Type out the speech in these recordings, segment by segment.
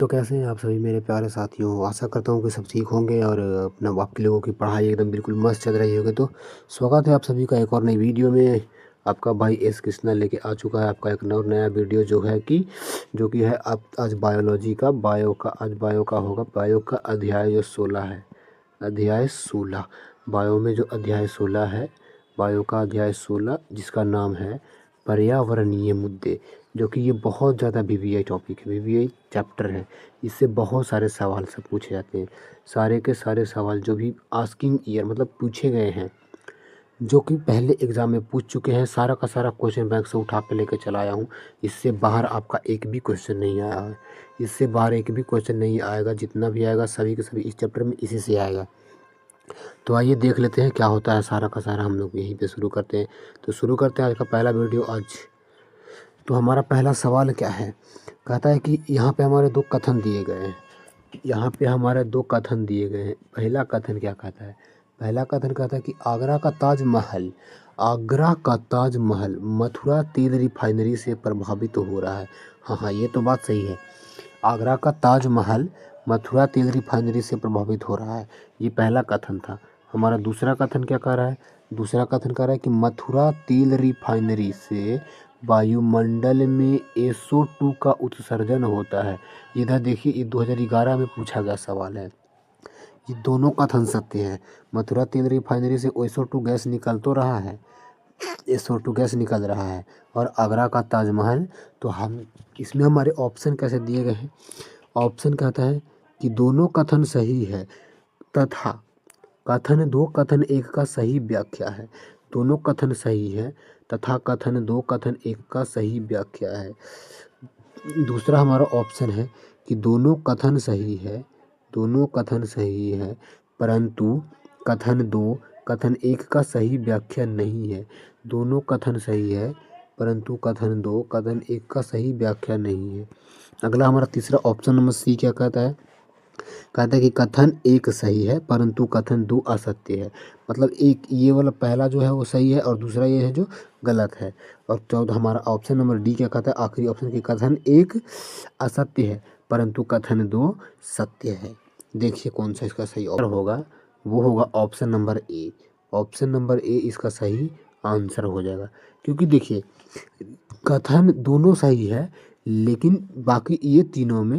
तो कैसे हैं आप सभी मेरे प्यारे साथियों। आशा करता हूँ कि सब ठीक होंगे और अपना आपके लोगों की पढ़ाई एकदम बिल्कुल मस्त चल रही होगी। तो स्वागत है आप सभी का एक और नई वीडियो में। आपका भाई एस कृष्णा लेके आ चुका है आपका एक नया वीडियो जो कि है आप आज बायोलॉजी का बायो का होगा। बायो का अध्याय जो 16 है, अध्याय 16। बायो में जो अध्याय 16 है, बायो का अध्याय 16 जिसका नाम है पर्यावरणीय मुद्दे, जो कि ये बहुत ज़्यादा वीवीआई टॉपिक है, वीवीआई चैप्टर है। इससे बहुत सारे सवाल सब पूछे जाते हैं। सारे के सारे सवाल जो भी आस्किंग ईयर मतलब पूछे गए हैं, जो कि पहले एग्ज़ाम में पूछ चुके हैं, सारा का सारा क्वेश्चन बैंक से उठा के लेकर चला आया हूँ। इससे बाहर आपका एक भी क्वेश्चन नहीं आया है, इससे बाहर एक भी क्वेश्चन नहीं आएगा। जितना भी आएगा सभी के सभी इस चैप्टर में इसी से आएगा। तो आइए देख लेते हैं क्या होता है। सारा का सारा हम लोग यहीं पे शुरू करते हैं। तो शुरू करते हैं आज का पहला वीडियो आज। तो हमारा पहला सवाल क्या है, कहता है कि यहाँ पे हमारे दो कथन दिए गए हैं। यहाँ पे हमारे दो कथन दिए गए हैं। पहला कथन क्या कहता है, पहला कथन कहता है कि आगरा का ताजमहल मथुरा तेल रिफाइनरी से प्रभावित हो रहा है। हाँ हाँ, ये तो बात सही है। आगरा का ताजमहल मथुरा तेल रिफाइनरी से प्रभावित हो रहा है, ये पहला कथन था। हमारा दूसरा कथन क्या कह रहा है, दूसरा कथन कह रहा है कि मथुरा तेल रिफाइनरी से वायुमंडल में SO2 का उत्सर्जन होता है। इधर देखिए, ये 2011 में पूछा गया सवाल है। ये दोनों कथन सत्य हैं। मथुरा तेल रिफाइनरी से SO2 गैस निकल तो रहा है, SO2 गैस निकल रहा है। और आगरा का ताजमहल, तो हम इसमें हमारे ऑप्शन कैसे दिए गए हैं। ऑप्शन कहता है कि दोनों कथन सही है तथा कथन दो कथन एक का सही व्याख्या है। दोनों कथन सही है तथा कथन दो कथन एक का सही व्याख्या है। दूसरा हमारा ऑप्शन है कि दोनों कथन सही है, दोनों कथन सही है, परंतु कथन दो कथन एक का सही व्याख्या नहीं है। दोनों कथन सही है परंतु कथन दो कथन एक का सही व्याख्या नहीं है। अगला हमारा तीसरा ऑप्शन नंबर सी क्या कहता है, कहता है कि कथन एक सही है परंतु कथन दो असत्य है। मतलब एक ये वाला पहला जो है वो सही है और दूसरा ये है जो गलत है। और चौथा हमारा ऑप्शन नंबर डी क्या कहता है, आखिरी ऑप्शन की कथन एक असत्य है परंतु कथन दो सत्य है। देखिए कौन सा इसका सही आंसर होगा, वो होगा option number A. Option number A इसका सही आंसर हो जाएगा। क्योंकि देखिए कथन दोनों सही है, लेकिन बाकी ये तीनों में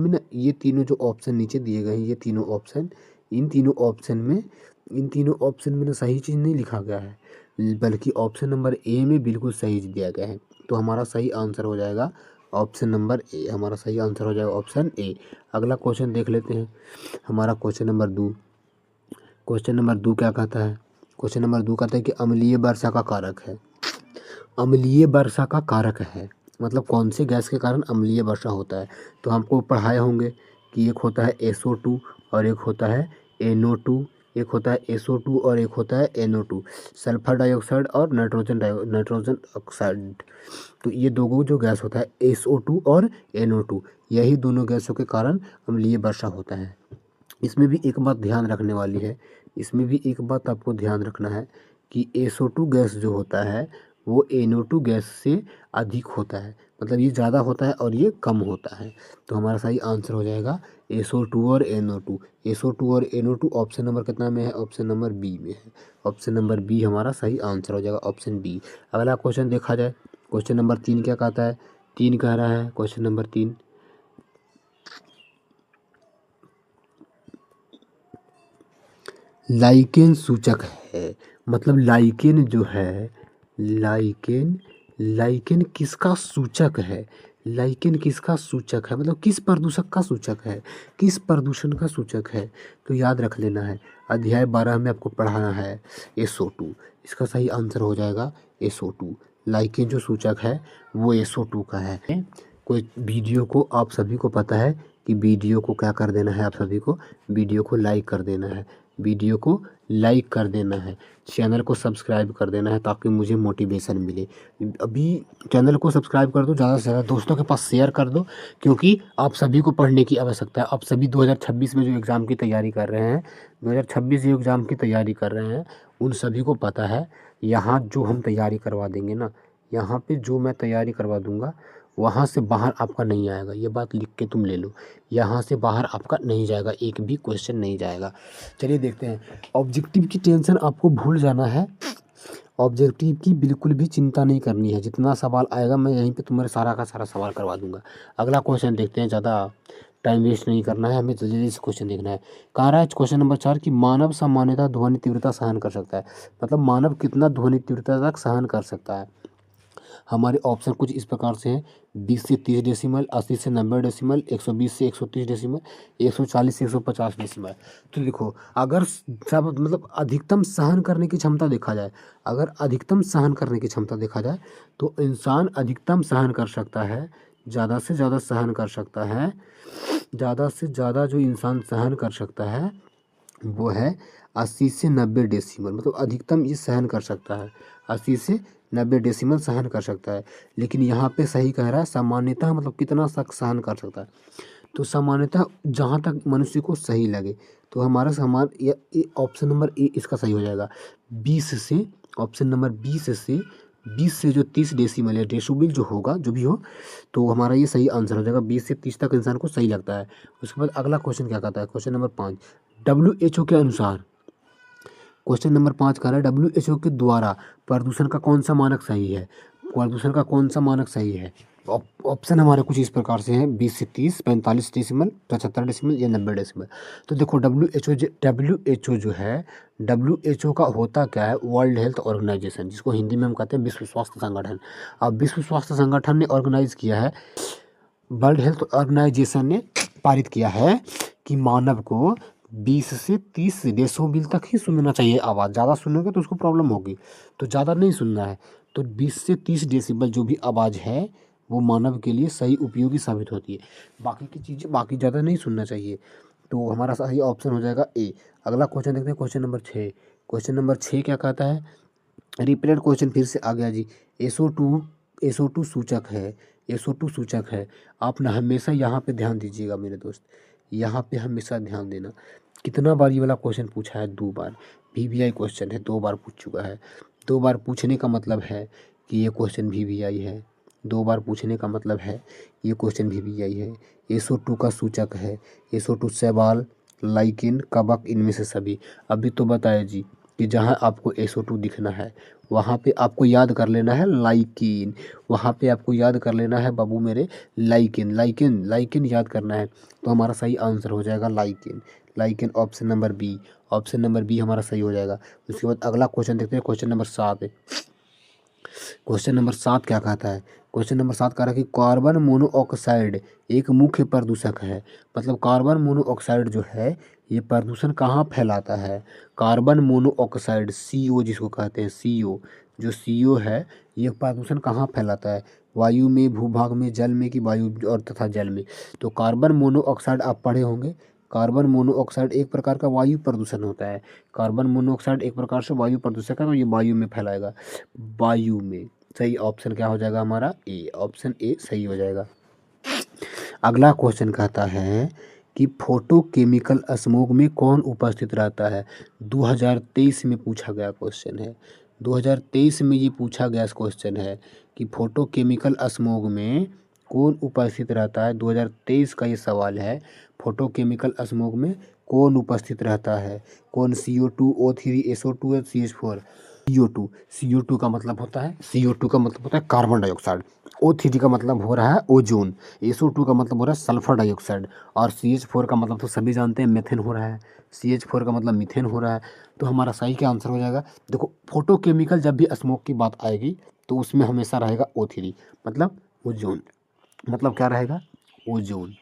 ना, ये तीनों जो ऑप्शन नीचे दिए गए हैं, ये तीनों ऑप्शन, इन तीनों ऑप्शन में ना सही चीज़ नहीं लिखा गया है, बल्कि ऑप्शन नंबर ए में बिल्कुल सही चीज़ दिया गया है। तो हमारा सही आंसर हो जाएगा ऑप्शन नंबर ए। हमारा सही आंसर हो जाएगा ऑप्शन ए। अगला क्वेश्चन देख लेते हैं। हमारा क्वेश्चन नंबर दो क्या कहता है, क्वेश्चन नंबर दो कहता है कि अम्लीय वर्षा का कारक है। अम्लीय वर्षा का कारक है मतलब कौन से गैस के कारण अम्लीय वर्षा होता है। तो हमको पढ़ाए होंगे कि एक होता है SO2 और एक होता है NO2, एक होता है SO2 और एक होता है NO2, सल्फर डाइऑक्साइड और नाइट्रोजन ऑक्साइड। तो ये दो जो गैस होता है SO2 और NO2, यही दोनों गैसों के कारण अम्लीय वर्षा होता है। इसमें भी एक बात ध्यान रखने वाली है, इसमें भी एक बात आपको ध्यान रखना है कि SO2 गैस जो होता है वो NO2 गैस से अधिक होता है, मतलब ये ज़्यादा होता है और ये कम होता है। तो हमारा सही आंसर हो जाएगा SO2 और NO2। SO2 और NO2 ऑप्शन नंबर कितना में है, ऑप्शन नंबर बी में है। ऑप्शन नंबर बी हमारा सही आंसर हो जाएगा, ऑप्शन बी। अगला क्वेश्चन देखा जाए, क्वेश्चन नंबर 3 क्या कहता है, 3 कह रहा है क्वेश्चन नंबर 3, लाइकेन सूचक है। मतलब लाइकेन जो है, लाइकेन किसका सूचक है, लाइकेन किसका सूचक है, मतलब किस प्रदूषक का सूचक है, किस प्रदूषण का सूचक है। तो याद रख लेना है, अध्याय 12 में आपको पढ़ाना है SO2। इसका सही आंसर हो जाएगा SO2। लाइकेन जो सूचक है वो SO2 का है। कोई वीडियो को आप सभी को पता है कि वीडियो को क्या कर देना है, आप सभी को वीडियो को लाइक कर देना है, वीडियो को लाइक कर देना है, चैनल को सब्सक्राइब कर देना है ताकि मुझे मोटिवेशन मिले। अभी चैनल को सब्सक्राइब कर दो, ज़्यादा से ज़्यादा दोस्तों के पास शेयर कर दो, क्योंकि आप सभी को पढ़ने की आवश्यकता है। आप सभी 2026 में जो एग्ज़ाम की तैयारी कर रहे हैं, 2026 जो एग्ज़ाम की तैयारी कर रहे हैं, उन सभी को पता है यहाँ जो हम तैयारी करवा देंगे ना, यहाँ पे जो मैं तैयारी करवा दूँगा वहाँ से बाहर आपका नहीं आएगा, ये बात लिख के तुम ले लो, यहाँ से बाहर आपका नहीं जाएगा, एक भी क्वेश्चन नहीं जाएगा। चलिए देखते हैं, ऑब्जेक्टिव की टेंशन आपको भूल जाना है, ऑब्जेक्टिव की बिल्कुल भी चिंता नहीं करनी है, जितना सवाल आएगा मैं यहीं पे तुम्हारे सारा का सारा सवाल करवा दूंगा। अगला क्वेश्चन देखते हैं, ज़्यादा टाइम वेस्ट नहीं करना है, हमें जल्दी से क्वेश्चन देखना है। कह रहा है क्वेश्चन नंबर 4 कि मानव सामान्यतः ध्वनि तीव्रता सहन कर सकता है, मतलब मानव कितना ध्वनि तीव्रता तक सहन कर सकता है। हमारे ऑप्शन कुछ इस प्रकार से हैं, 20 से 30 डेसिमल, 80 से 90 डेसिमल, 120 से 130 डेसिमल, 140 से 150 डेसिमल। तो देखो, अगर सब मतलब अधिकतम सहन करने की क्षमता देखा जाए, अगर अधिकतम सहन करने की क्षमता देखा जाए तो इंसान अधिकतम सहन कर सकता है, ज़्यादा से ज़्यादा सहन कर सकता है, ज़्यादा से ज़्यादा जो इंसान सहन कर सकता है वो है 80 से 90 डेसिमल, मतलब अधिकतम ये सहन कर सकता है, 80 से 90 डेसिमल सहन कर सकता है। लेकिन यहाँ पे सही कह रहा है सामान्यतः, मतलब कितना तक सहन कर सकता है, तो सामान्यतः जहाँ तक मनुष्य को सही लगे, तो हमारा सामान ये ऑप्शन नंबर ए इसका सही हो जाएगा। 20 से, ऑप्शन नंबर 20 से जो 30 डेसिमल या डेसिबल जो होगा, जो भी हो, तो हमारा ये सही आंसर हो जाएगा। 20 से 30 तक इंसान को सही लगता है। उसके बाद अगला क्वेश्चन क्या कहता है, क्वेश्चन नंबर 5, WHO के अनुसार, क्वेश्चन नंबर 5 कह रहा है WHO के द्वारा प्रदूषण का कौन सा मानक सही है, प्रदूषण का कौन सा मानक सही है। ऑप्शन हमारे कुछ इस प्रकार से हैं, 20 से 30, 45 डेसिमल, 75 डेसिमल या 90 डेसिमल। तो देखो WHO जो है, WHO का होता क्या है, वर्ल्ड हेल्थ ऑर्गेनाइजेशन, जिसको हिंदी में हम कहते हैं विश्व स्वास्थ्य संगठन। अब विश्व स्वास्थ्य संगठन ने ऑर्गेनाइज किया है, वर्ल्ड हेल्थ ऑर्गेनाइजेशन ने पारित किया है कि मानव को 20 से 30 डेसिबल तक ही सुनना चाहिए आवाज़, ज़्यादा सुनोगे तो उसको प्रॉब्लम होगी, तो ज़्यादा नहीं सुनना है। तो 20 से 30 डेसिबल जो भी आवाज़ है वो मानव के लिए सही उपयोगी साबित होती है, बाकी की चीज़ें, बाकी ज़्यादा नहीं सुनना चाहिए। तो हमारा सही ऑप्शन हो जाएगा ए। अगला क्वेश्चन देखते हैं, क्वेश्चन नंबर 6। क्वेश्चन नंबर 6 क्या कहता है, रिपीटेड क्वेश्चन फिर से आ गया जी। SO2 सूचक है, SO2 सूचक है। आप ना हमेशा यहाँ पे ध्यान दीजिएगा मेरे दोस्त, यहाँ पे हमेशा ध्यान देना। कितना बार ये वाला क्वेश्चन पूछा है, 2 बार। VVI क्वेश्चन है, 2 बार पूछ चुका है। 2 बार पूछने का मतलब है कि ये क्वेश्चन VVI है, 2 बार पूछने का मतलब है ये क्वेश्चन VVI है। SO2 का सूचक है, SO2 शैवाल, लाइकेन, कवक, इनमें से सभी। अभी तो बताया जी कि जहाँ आपको SO2 दिखना है वहाँ पे आपको याद कर लेना है लाइकेन, वहाँ पे आपको याद कर लेना है बाबू मेरे लाइकेन, लाइकेन, लाइकेन याद करना है। तो हमारा सही आंसर हो जाएगा लाइकेन, लाइकेन option number B, option number B हमारा सही हो जाएगा। उसके बाद अगला क्वेश्चन देखते हैं, क्वेश्चन नंबर 7। क्वेश्चन नंबर 7 क्या कहता है, क्वेश्चन नंबर 7 कह रहा है कि कार्बन मोनोऑक्साइड एक मुख्य प्रदूषक है, मतलब कार्बन मोनोऑक्साइड जो है ये प्रदूषण कहाँ फैलाता है। कार्बन मोनोऑक्साइड CO जिसको कहते हैं, CO, जो CO है ये प्रदूषण कहाँ फैलाता है, वायु में, भूभाग में, जल में, कि वायु और तथा जल में। तो कार्बन मोनोऑक्साइड आप पढ़े होंगे, कार्बन मोनोऑक्साइड एक प्रकार का वायु प्रदूषण होता है। कार्बन मोनोऑक्साइड एक प्रकार से वायु प्रदूषक है, तो ये वायु में फैलाएगा, वायु में। सही ऑप्शन क्या हो जाएगा हमारा ए, ऑप्शन ए सही हो जाएगा। अगला क्वेश्चन कहता है कि फोटोकेमिकल स्मोग में कौन उपस्थित रहता है। 2023 में पूछा गया क्वेश्चन है, 2023 में ये पूछा गया क्वेश्चन है कि फोटोकेमिकल स्मोग में कौन उपस्थित रहता है। 2023 का ये सवाल है, फोटोकेमिकल स्मोग में कौन उपस्थित रहता है, कौन। CO2, O3, SO2 या CH4। CO2 का मतलब होता है, CO2 का मतलब होता है कार्बन डाइऑक्साइड, O3 का मतलब हो रहा है ओजोन, SO2 का मतलब हो रहा है सल्फर डाइऑक्साइड, और CH4 का मतलब तो सभी जानते हैं मेथेन हो रहा है, CH4 का मतलब मीथेन हो रहा है। तो हमारा सही क्या आंसर हो जाएगा। देखो, फोटोकेमिकल जब भी स्मोक की बात आएगी तो उसमें हमेशा रहेगा O3, मतलब ओजोन, मतलब क्या रहेगा, ओजोन,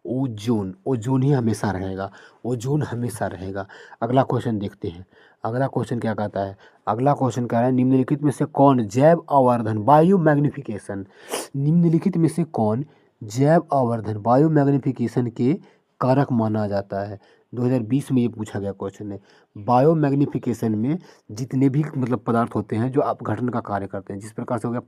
ओजोन, ओजोन ही हमेशा रहेगा, ओजोन हमेशा रहेगा। अगला क्वेश्चन देखते हैं, अगला क्वेश्चन क्या कहता है। अगला क्वेश्चन कह रहा है निम्नलिखित में से कौन जैव आवर्धन, बायो मैग्निफिकेशन, निम्नलिखित में से कौन जैव आवर्धन, बायो मैग्निफिकेशन के कारक माना जाता है। 2020 में ये पूछा गया क्वेश्चन है। बायो मैग्निफिकेशन में जितने भी मतलब पदार्थ होते हैं जो अपघटन का कार्य करते हैं, जिस प्रकार से हो गया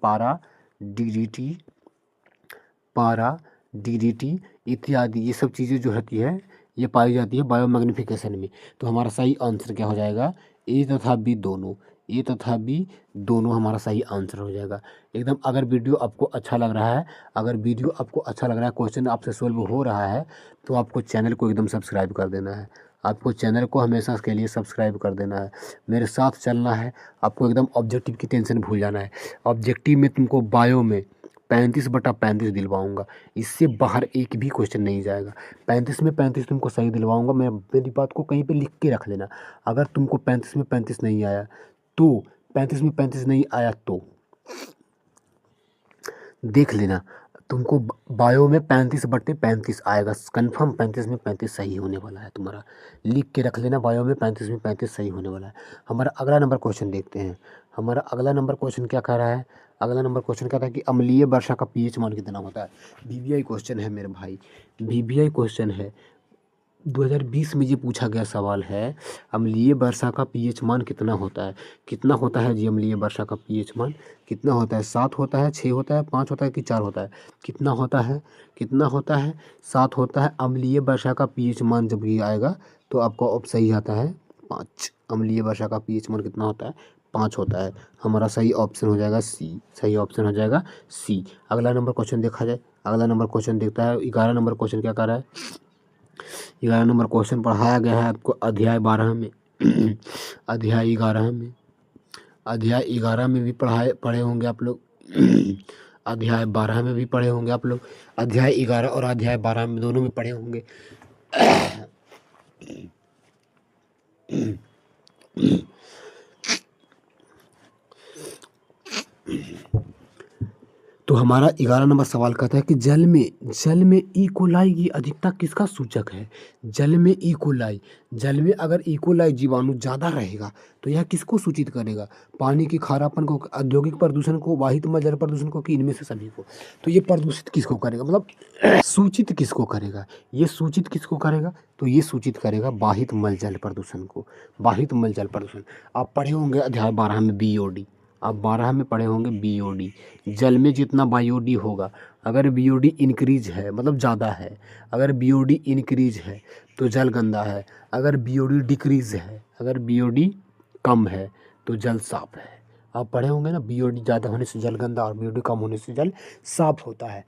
पारा, DDT इत्यादि, ये सब चीज़ें जो होती है ये पाई जाती है बायो मैग्निफिकेशन में। तो हमारा सही आंसर क्या हो जाएगा, ए तथा बी दोनों, ए तथा बी दोनों हमारा सही आंसर हो जाएगा एकदम। अगर वीडियो आपको अच्छा लग रहा है, अगर वीडियो आपको अच्छा लग रहा है, क्वेश्चन आपसे सोल्व हो रहा है, तो आपको चैनल को एकदम सब्सक्राइब कर देना है। आपको चैनल को हमेशा के लिए सब्सक्राइब कर देना है, मेरे साथ चलना है। आपको एकदम ऑब्जेक्टिव की टेंशन भूल जाना है। ऑब्जेक्टिव में तुमको बायो में 35/35 दिलवाऊंगा, इससे बाहर एक भी क्वेश्चन नहीं जाएगा। 35 में 35 तुमको सही दिलवाऊंगा। मैं मेरी बात को कहीं पे लिख के रख लेना। अगर तुमको 35 में 35 नहीं आया तो 35 में 35 नहीं आया तो देख लेना, तुमको बायो में 35/35 आएगा कंफर्म। 35 में 35 सही होने वाला है तुम्हारा, लिख के रख लेना। बायो में 35 में 35 सही होने वाला है। हमारा अगला नंबर क्वेश्चन देखते हैं। हमारा अगला नंबर क्वेश्चन क्या कह रहा है? अगला नंबर क्वेश्चन कहता है कि अम्लीय वर्षा का पीएच मान कितना होता है। वीवीआई क्वेश्चन है मेरे भाई, वीवीआई क्वेश्चन है। 2020 में ये पूछा गया सवाल है, अम्लीय वर्षा का पीएच मान कितना होता है? कितना होता है जी अम्लीय वर्षा का पीएच मान कितना होता है? 7 होता है, 6 होता है, 5 होता है कि 4 होता है? कितना होता है? कितना होता है? 7 होता है। अम्लीय वर्षा का पीएच मान जब ये आएगा तो आपका ऑप्शन सही आता है 5। अम्लीय वर्षा का पीएच मान कितना होता है? 5 होता है। हमारा सही ऑप्शन हो जाएगा सी, सही ऑप्शन हो जाएगा सी। अगला नंबर क्वेश्चन देखा जाए। अगला नंबर क्वेश्चन देखता है 11 नंबर क्वेश्चन क्या कर रहा है? 11 नंबर क्वेश्चन पढ़ाया गया है आपको अध्याय 12 में अध्याय 11 में, अध्याय 11 में भी पढ़े होंगे आप लोग अध्याय 12 में भी पढ़े होंगे आप लोग। अध्याय 11 और अध्याय 12 में दोनों में पढ़े होंगे। तो हमारा 11 नंबर सवाल कहता है कि जल में ई कोलाई की अधिकता किसका सूचक है? जल में ई कोलाई, जल में अगर ई कोलाई जीवाणु ज़्यादा रहेगा तो यह किसको सूचित करेगा? पानी की खारापन को, औद्योगिक प्रदूषण को, वाहित में जल प्रदूषण को, कि इनमें से सभी को? तो ये प्रदूषित किसको करेगा, मतलब सूचित किसको करेगा? ये सूचित किसको करेगा? तो ये सूचित करेगा वाहित मल जल प्रदूषण को, वाहित मल जल प्रदूषण। आप पढ़े होंगे अध्याय 12 में बीओडी, आप 12 में पढ़े होंगे बीओडी। जल में जितना बायोडी होगा, अगर बीओडी इंक्रीज है मतलब ज़्यादा है, अगर बीओडी इंक्रीज है तो जल गंदा है, अगर बीओडी डिक्रीज है, अगर बीओडी कम है तो जल साफ है। आप पढ़े होंगे ना, बीओडी ज़्यादा होने से जल गंदा और बीओडी कम होने से जल साफ होता है।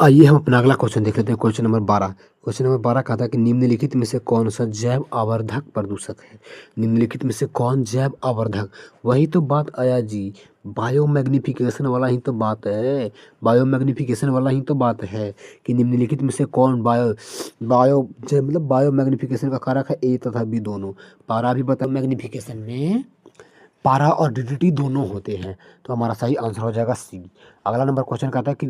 आइए हम अपना अगला क्वेश्चन देख लेते हैं। क्वेश्चन नंबर 12, क्वेश्चन नंबर 12 कहता है कि निम्नलिखित में से कौन सा जैव आवर्धक प्रदूषक है? निम्नलिखित में से कौन जैव आवर्धक, वही तो बात आया जी, बायोमैग्निफिकेशन वाला ही तो बात है, बायोमैग्निफिकेशन वाला ही तो बात है कि निम्नलिखित में से कौन मतलब बायोमैग्निफिकेशन का कारक है ए तथा बी दोनों। पारा भी बता, मैग्निफिकेशन में पारा और डीडीटी दोनों होते हैं, तो हमारा सही आंसर हो जाएगा सी। अगला नंबर क्वेश्चन कहता है कि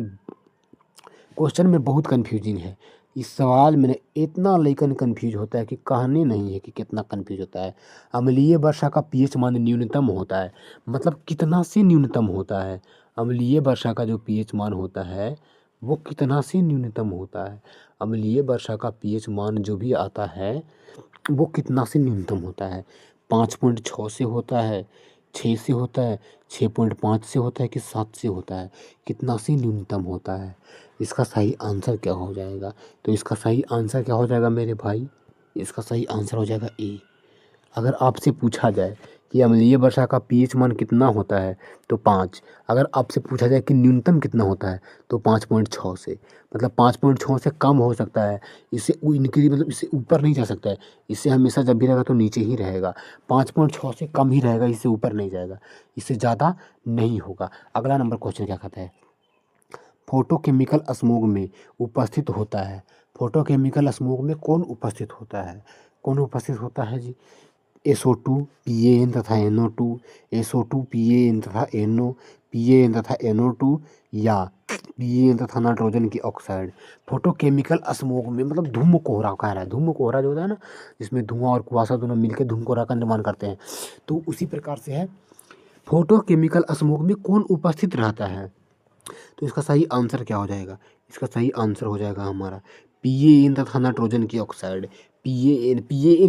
क्वेश्चन में बहुत कन्फ्यूजिंग है इस सवाल में, इतना लेकिन कन्फ्यूज होता है कि कहने नहीं है कि कितना कन्फ्यूज होता है। अम्लीय वर्षा का पीएच मान न्यूनतम होता है, मतलब कितना से न्यूनतम होता है? अम्लीय वर्षा का जो पीएच मान होता है वो कितना से न्यूनतम होता है? अम्लीय वर्षा का पीएच मान जो भी आता है वो कितना से न्यूनतम होता है? 5.6 से होता है, 6 से होता है, 6.5 से होता है कि 7 से होता है? कितना से न्यूनतम होता है? इसका सही आंसर क्या हो जाएगा? तो इसका सही आंसर क्या हो जाएगा मेरे भाई? इसका सही आंसर हो जाएगा ए। अगर आपसे पूछा जाए कि अम्लीय वर्षा का पीएच मान कितना होता है तो 5। अगर आपसे पूछा जाए कि न्यूनतम कितना होता है तो 5.6 से, मतलब 5.6 से कम हो सकता है, इससे इनक्रीज मतलब इससे ऊपर नहीं जा सकता है। इससे हमेशा जब भी रहेगा तो नीचे ही रहेगा, 5.6 से कम ही रहेगा, इससे ऊपर नहीं जाएगा, इससे ज़्यादा नहीं होगा। अगला नंबर क्वेश्चन क्या कहता है? फोटोकेमिकल स्मोग में उपस्थित होता है, फोटोकेमिकल स्मोग में कौन उपस्थित होता है? कौन उपस्थित होता है जी? SO2 PAN तथा NO2, SO2 PAN तथा PAN तथा NO2, या PAN तथा नाइट्रोजन की ऑक्साइड। फोटोकेमिकल स्मोग में मतलब धूम कोहरा कह रहा है, धूम कोहरा जो होता है ना, जिसमें धुआं और कुआसा दोनों मिलकर धूम कोहरा का निर्माण करते हैं, तो उसी प्रकार से है। फोटोकेमिकल स्मोग में कौन उपस्थित रहता है? तो इसका सही आंसर क्या हो जाएगा? इसका सही आंसर हो जाएगा हमारा PAN तथा नाइट्रोजन की ऑक्साइड। PAN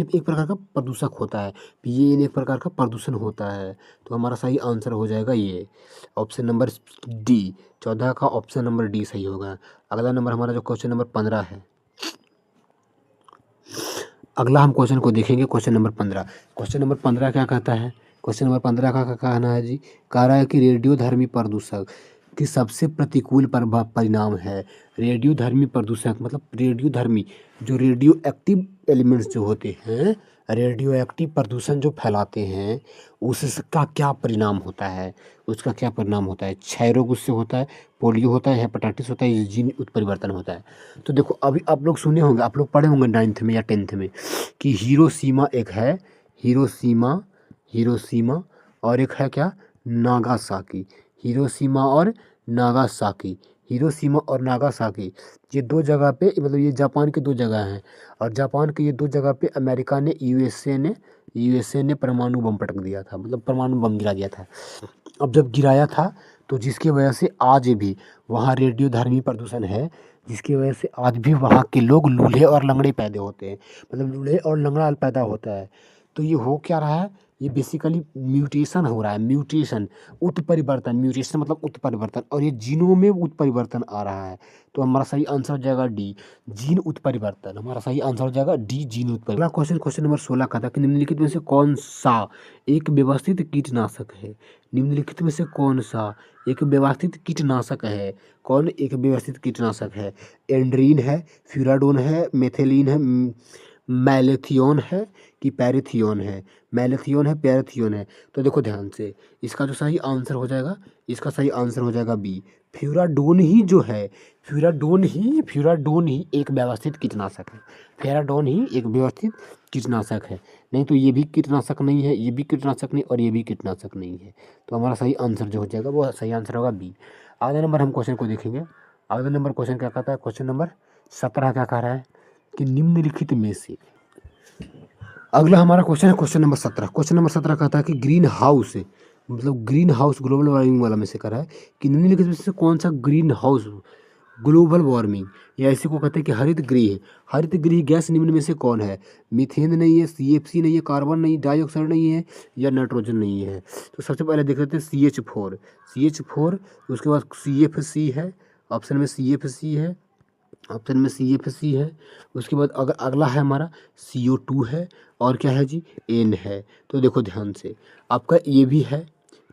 एक प्रकार का प्रदूषक होता है, PAN एक प्रकार का प्रदूषण होता है, तो हमारा सही आंसर हो जाएगा ये ऑप्शन नंबर डी। 14 का ऑप्शन नंबर डी सही होगा। अगला नंबर हमारा जो क्वेश्चन नंबर 15 है, अगला हम क्वेश्चन को देखेंगे, क्वेश्चन नंबर 15। क्वेश्चन नंबर 15 क्या कहता है? क्वेश्चन नंबर 15 का कहना है जी, कह रहा है कि रेडियोधर्मी प्रदूषक की सबसे प्रतिकूल परिणाम है। रेडियोधर्मी प्रदूषक मतलब रेडियोधर्मी, जो रेडियो एक्टिव एलिमेंट्स जो होते हैं, रेडियो एक्टिव प्रदूषण जो फैलाते हैं, उसका क्या परिणाम होता है? उसका क्या परिणाम होता है? क्षय रोग उससे होता है, पोलियो होता है, हेपेटाइटिस होता है, जीन उत्परिवर्तन होता है। तो देखो, अभी आप लोग सुने होंगे, आप लोग पढ़े होंगे 9th में या 10th में कि हिरोशिमा एक है, हिरोशिमा, हिरोशिमा और एक है क्या, नागासाकी। हिरोशिमा और नागासाकी, हिरोशिमा और नागासाकी, ये दो जगह पे, मतलब ये जापान के दो जगह हैं, और जापान के ये दो जगह पे अमेरिका ने, यूएसए ने परमाणु बम पटक दिया था, मतलब परमाणु बम गिरा दिया था। अब जब गिराया था तो जिसकी वजह से आज भी वहाँ रेडियोधर्मी प्रदूषण है, जिसकी वजह से आज भी वहाँ के लोग लूल्हे और लंगड़े पैदा होते हैं, मतलब लूल्हे और लंगड़ा पैदा होता है। तो ये हो क्या रहा है? ये बेसिकली म्यूटेशन हो रहा है, म्यूटेशन, उत्परिवर्तन, म्यूटेशन मतलब उत्परिवर्तन, और ये जीनों में उत्परिवर्तन आ रहा है। तो हमारा सही आंसर हो जाएगा डी, जीन उत्परिवर्तन। हमारा सही आंसर हो जाएगा डी, जीन उत्परिवर्तन। अगला क्वेश्चन, क्वेश्चन नंबर 16 का था कि निम्नलिखित में से कौन सा एक व्यवस्थित कीटनाशक है? निम्नलिखित में से कौन सा एक व्यवस्थित कीटनाशक है? कौन एक व्यवस्थित कीटनाशक है? एंड्रीन है, फ्यूराडोन है, मेथिलीन है, मैलेथियोन है कि पैरेथियोन है? मैलेथियोन है, पैरेथियोन है? तो देखो ध्यान से, इसका जो सही आंसर हो जाएगा, इसका सही आंसर हो जाएगा बी, फ्यूराडोन ही जो है, फ्यूराडोन ही एक व्यवस्थित कीटनाशक है। फ्यूराडोन ही एक व्यवस्थित कीटनाशक है, नहीं तो ये भी कीटनाशक नहीं है, ये भी कीटनाशक नहीं, और ये भी कीटनाशक नहीं है। तो हमारा सही आंसर जो हो जाएगा वो सही आंसर होगा बी। अगले नंबर हम क्वेश्चन को देखेंगे। अगले नंबर क्वेश्चन क्या कहता है? क्वेश्चन नंबर 17 क्या कह रहा है कि निम्नलिखित में से, अगला हमारा क्वेश्चन है क्वेश्चन नंबर 17। क्वेश्चन नंबर 17 कहता है कि ग्रीन हाउस, मतलब ग्रीन हाउस ग्लोबल वार्मिंग वाला में से कह रहा है कि निम्नलिखित में से कौन सा ग्रीन हाउस ग्लोबल वार्मिंग, या इसी को कहते हैं कि हरित गृह, हरित गृह गैस निम्न में से कौन है? मीथेन नहीं है, सीएफसी नहीं है, कार्बन नहीं, डाइऑक्साइड नहीं है, या नाइट्रोजन नहीं है? तो सबसे पहले देख लेते हैं CH4, CH4, उसके बाद CFC है, ऑप्शन में CFC है, ऑप्शन में CFC है। उसके बाद अगर अगला है हमारा CO2 है, और क्या है जी, N है। तो देखो ध्यान से, आपका ये भी है,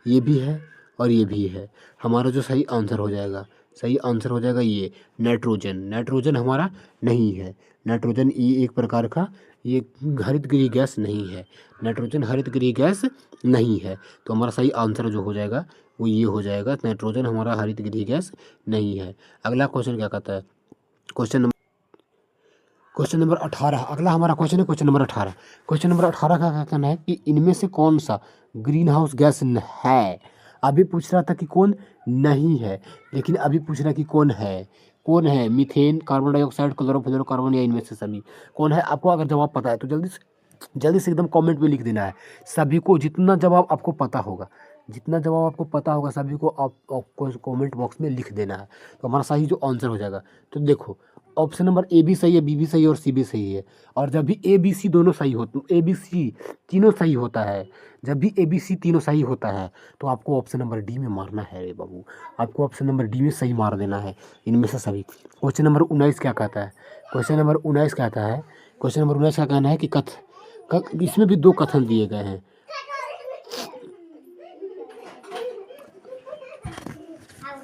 ये भी है, और ये भी है। हमारा जो सही आंसर हो जाएगा, सही आंसर हो जाएगा ये नाइट्रोजन। नाइट्रोजन हमारा नहीं है, नाइट्रोजन ये एक प्रकार का ये हरित गृह गैस नहीं है, नाइट्रोजन हरित गृह गैस नहीं है। तो हमारा सही आंसर जो हो जाएगा वो ये हो जाएगा, नाइट्रोजन हमारा हरित गृह गैस नहीं है। अगला क्वेश्चन क्या कहता है? Question number 18। अगला हमारा क्वेश्चन है क्वेश्चन नंबर 18। क्वेश्चन नंबर 18 का क्या कहना है कि इनमें से कौन सा ग्रीन हाउस गैस है? अभी पूछ रहा था कि कौन नहीं है, लेकिन अभी पूछ रहा है कि कौन है। कौन है? मीथेन, कार्बन डाइऑक्साइड, क्लोरोफ्लोरोकार्बन, या इनमें से सभी? कौन है? आपको अगर जवाब पता है तो जल्दी से एकदम कमेंट में लिख देना है। सभी को जितना जवाब आपको पता होगा, जितना जवाब आपको पता होगा सभी को आपको कमेंट बॉक्स में लिख देना है। तो हमारा सही जो आंसर हो जाएगा, तो देखो ऑप्शन नंबर ए भी सही है, बी भी सही है, और सी भी सही है। और जब भी ए बी सी दोनों सही हो, ए बी सी तीनों सही होता है, जब भी ए बी सी तीनों सही होता है तो आपको ऑप्शन नंबर डी में मारना है रे बाबू, आपको ऑप्शन नंबर डी में सही मार देना है, इनमें से सभी। क्वेश्चन नंबर 19 क्या कहता है? क्वेश्चन नंबर 19 कहता है, क्वेश्चन नंबर 19 का कहना है कि इसमें भी दो कथन दिए गए हैं।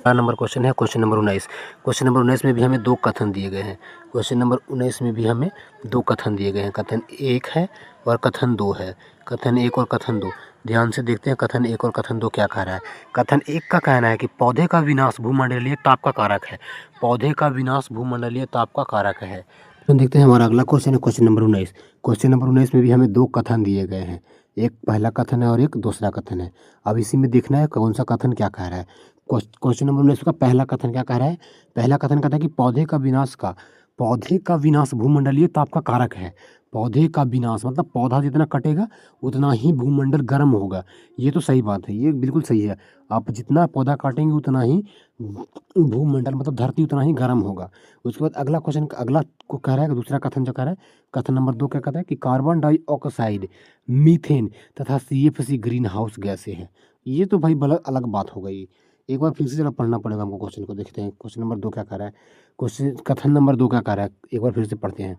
नंबर क्वेश्चन है क्वेश्चन नंबर 19। क्वेश्चन नंबर 19 में भी हमें दो कथन दिए गए हैं। क्वेश्चन नंबर 19 में भी हमें दो कथन दिए गए हैं, कथन 1 है और कथन 2 है। कथन 1 और कथन 2, ध्यान से देखते हैं कथन 1 और कथन 2 क्या कह रहा है। कथन 1 का कहना है कि पौधे का विनाश भूमंडलीय ताप का कारक है, पौधे का विनाश भूमंडलीय ताप का कारक है। तो देखते हैं हमारा अगला क्वेश्चन है क्वेश्चन नंबर 19। क्वेश्चन नंबर 19 में भी हमें दो कथन दिए गए हैं, एक पहला कथन है और एक दूसरा कथन है। अब इसी में देखना है कौन सा कथन क्या कह रहा है। क्वेश्चन नंबर 19 का पहला कथन क्या कह रहा है? पहला कथन कहता है कि पौधे का विनाश भूमंडलीय ताप का कारक है। पौधे का विनाश मतलब पौधा जितना कटेगा उतना ही भूमंडल गर्म होगा। ये तो सही बात है, ये बिल्कुल सही है। आप जितना पौधा काटेंगे उतना ही भूमंडल मतलब धरती उतना ही गर्म होगा। उसके बाद अगला क्वेश्चन, अगला को कह रहा है, दूसरा कथन जो कह रहा है, कथन नंबर 2 क्या कहता है कि कार्बन डाइऑक्साइड, मीथेन तथा CFC ग्रीन हाउस गैसें हैं। ये तो भाई अलग बात हो गई। एक बार फिर से जरा पढ़ना पड़ेगा हमको क्वेश्चन को, देखते हैं क्वेश्चन नंबर 2 क्या कह रहा है। क्वेश्चन कथन नंबर 2 क्या कह रहा है, एक बार फिर से पढ़ते हैं।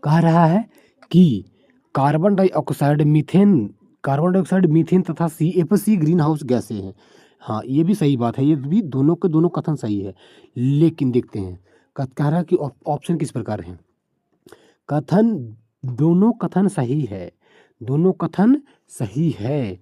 कह रहा है कि कार्बन डाइऑक्साइड मीथेन तथा CFC ग्रीन हाउस गैसें हैं। हाँ, ये भी सही बात है, ये भी दोनों के दोनों कथन सही है। लेकिन देखते हैं कह रहा है कि ऑप्शन किस प्रकार है। कथन दोनों कथन सही है, दोनों कथन सही है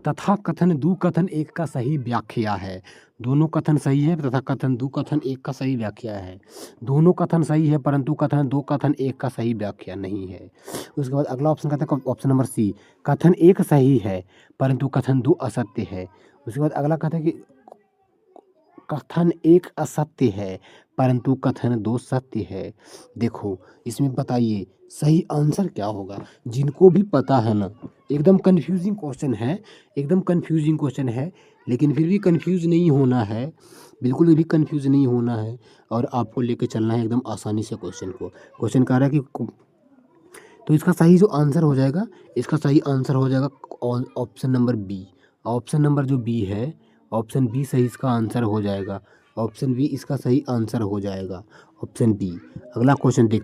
तथा कथन दो कथन एक का सही व्याख्या है। दोनों कथन सही है तथा कथन दो कथन एक का सही व्याख्या है। दोनों कथन सही है परंतु कथन दो कथन एक का सही व्याख्या नहीं है। उसके बाद अगला ऑप्शन कहता है ऑप्शन नंबर सी, कथन एक सही है परंतु कथन दो असत्य है। उसके बाद अगला कहता है कि कथन एक असत्य है परंतु कथन दो सत्य है। देखो इसमें बताइए सही आंसर क्या होगा। जिनको भी पता है ना, एकदम कंफ्यूजिंग क्वेश्चन है, एकदम कंफ्यूजिंग क्वेश्चन है, लेकिन फिर भी कंफ्यूज नहीं होना है, बिल्कुल भी कंफ्यूज नहीं होना है और आपको लेके चलना है एकदम आसानी से क्वेश्चन को। क्वेश्चन कह रहा है कि तो इसका सही जो आंसर हो जाएगा, इसका सही आंसर हो जाएगा option number B. Option number जो बी है, ऑप्शन बी सही इसका आंसर हो जाएगा। ऑप्शन बी इसका सही आंसर हो जाएगा, ऑप्शन बी। अगला क्वेश्चन देख